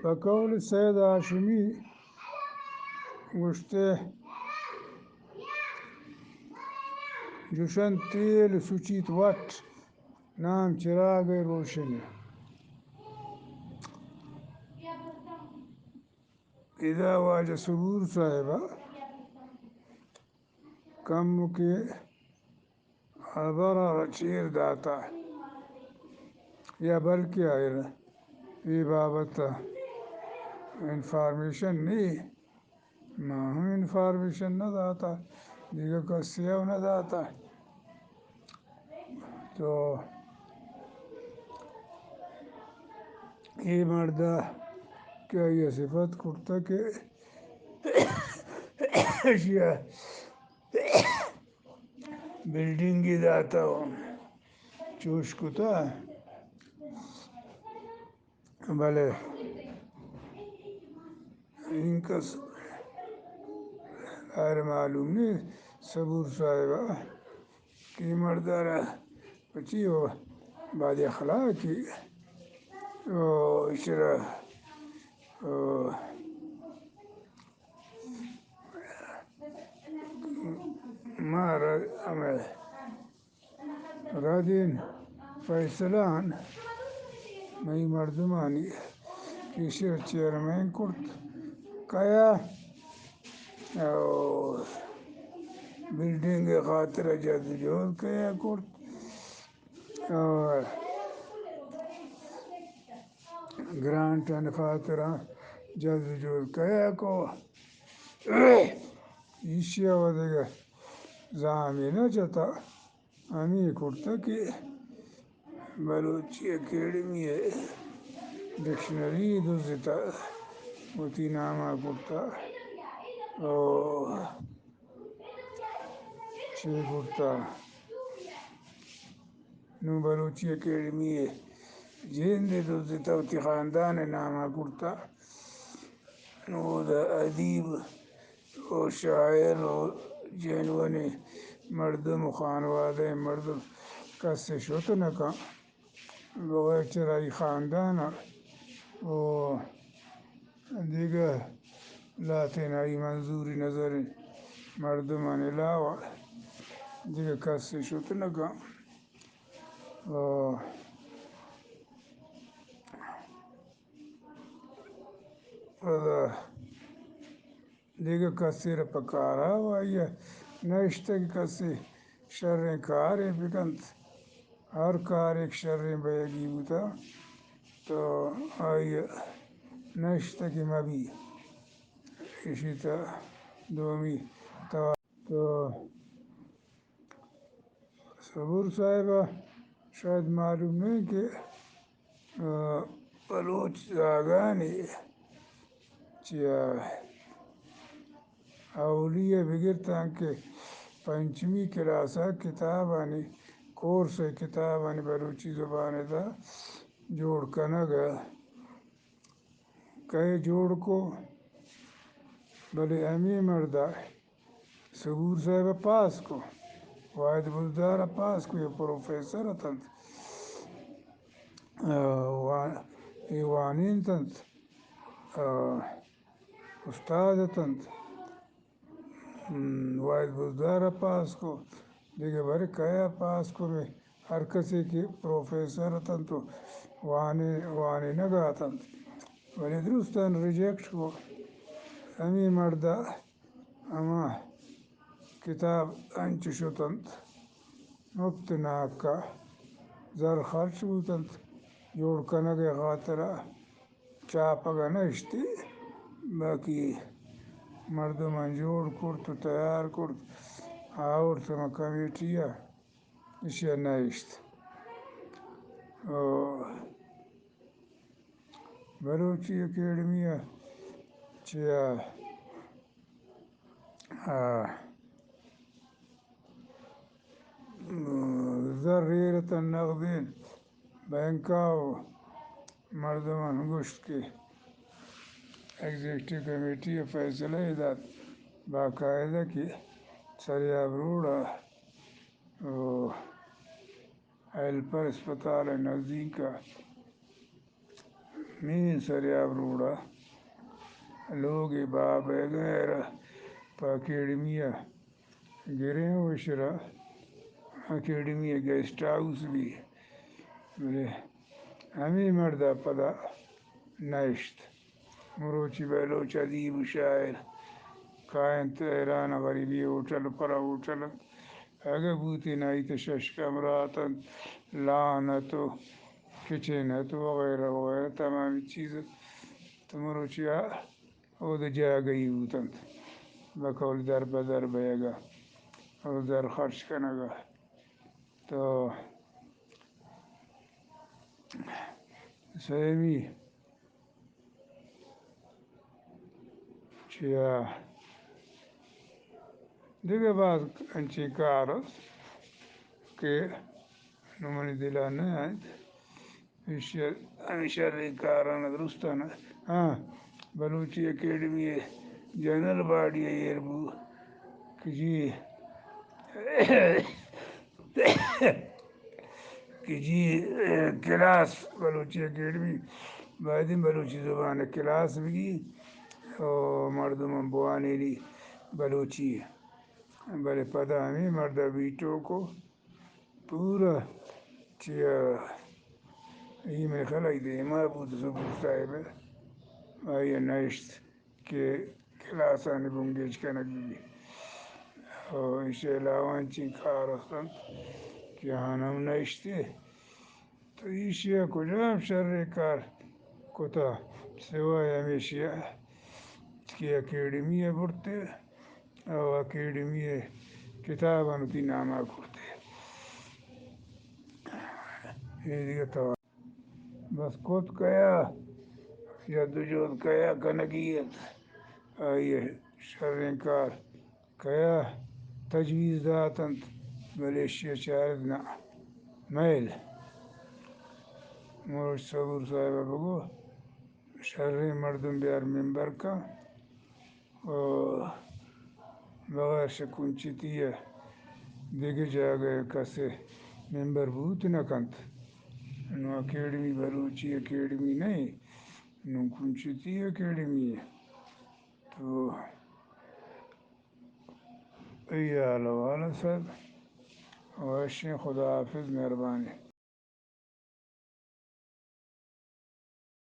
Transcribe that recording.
بقول سید ہاشمی گشتے جوشن تیل سوچیت وٹ نام چراغ روشن اذا واجہ صبور صاحبہ کم کے عبر چیر داتا یا بلکہ آئر یہ بابت انفارمیشن نہیں ہم انفارمیشن نہ داتا دیگر کا سیو نہ داتا تو یہ مردہ کیا یہ صفت کرتا کہ بلڈنگ داتا ہوں چوش کتا بھلے ان کا غیر معلوم نہیں صبور صاحبہ کی مردارہ بچی ہو بعد اخلاقی اشرا مارا ہمیں رادین فیصلان میں مردمانی کشیر چیئرمین کرت کیا بلڈنگ خاطر جد جہد کیا کرت اور گرانٹ خاطر جد جہد کیا کو ایشیا و دیگر زامینہ چتا ہمیں کرتا کہ بلوچی اکیڈمیء ڈکشنری دوزتا ہوتی نامہ کرتا اور چھ کرتا نو بلوچی اکیڈمیء جیند دوزتا ہوتی خاندان نامہ کرتا نو دا ادیب و شاعر و جنون مردم و خانوادہ مردم کسی شوت نکا بغیر چرائی خاندان و دیگر لاتینائی منظوری نظر مردمان علاوہ دیگر کسی شوت نکا دیگر کسی را پکارا وایا نشتا کہ کسی شریں کاریں بکنت ہر کار ایک شریں بیگی ہوتا تو آیا نشتا کہ مبی اسی تا دومی تو صبور صاحبہ شاید معلوم نہیں کہ بلوچ زاگانی چیا اولیہ بگرتاں کہ پنچمی کلاسہ کتابانی کورس کتابانی بلوچی زبان دا جوڑ کنگا کہے جوڑ کو بلے امی مردہ صبور صاحبہ پاس کو واحد بزدارہ پاس کو یہ پروفیسر تنت ایوانین تنت استاد تنت واحد بزدارہ پاس کو دیگه بری کیا پاس کو میں ہر کسی کی پروفیسر تنت وانی نگا تنت ولی درستان ریجیکٹ کو امی مردہ اما کتاب انچ شتنت مفت ناکا زر خرچ بوتنت جوڑ کنگے خاطرہ چاپگا نشتی باقی مردمان جوڑ کرت تیار کرت آور تما کمیٹیا اشیا نشت بلوچی اکیڈمیء چیا ذریرة النقدین بینکاو مردمان گوشت کی ایگزیکٹیو کمیٹی فیصلہ داد باقاعدہ کی سریاب روڑا ہیلپر اسپتال نزدیک مین سریاب روڑا لوگ باب غیر اکیڈمیء گرے وشرا اکیڈمیء گیسٹ ہاؤس بھی بلے ہمیں مردہ پدا نشت مروچی بلوچ ادیب و شاعر کائن تیران غریبی ہوٹل پرا ہوٹل اگر بوتی نائی تشش کمراتن لعنت و کچنت وغیرہ وغیرہ تمام چیز تو مروچی او دا جا گئی ہوتن بقول در بدر بیگا اور در خرچ کنگا تو سیمی چیا دیگه بعد انچی کار است کہ نمانی دلان ہمیشہ کارانہ درستانہ ہاں بلوچی اکیڈمی جنرل باڈی ایئر بو کہ جی کہ جی کلاس بلوچی اکیڈمی بعدین بلوچی زبان کلاس بھی اور مردم بوانیلی بلوچی بلے پتہ ہمیں مردہ بیٹوں کو پورا چیا یہ میں خلائی دے محبود زبور صاحب آئی نشت کہ کلاس آنے بنگیج کنک بھی اور اس علاوہ چین کار استن کہ ہم نشتے تو ایشیا کجا شر کار کتا سوائے ہمیشہ کہ اکیڈمی بڑھتے اور اکیڈمی کتاب انتی نامہ کرتے یہ دیگه تو بس کت کیا جد و جہد کیا کنگیت آئیے شرین کار کیا تجویز داتند ملیشیا چاردنا میل مروچ صبور صاحبہ بگو شرین مردم بیار ممبر کا اور بغیر شکنچی تیہ دیگه جاگہ کسے ممبر بوت نہ کنت نو اکیڈمی بلوچی اکیڈمی نہیں نو کنچتی اکیڈمی ہے تو ای حالو والا صاحب واشیں خدا حافظ مہربانی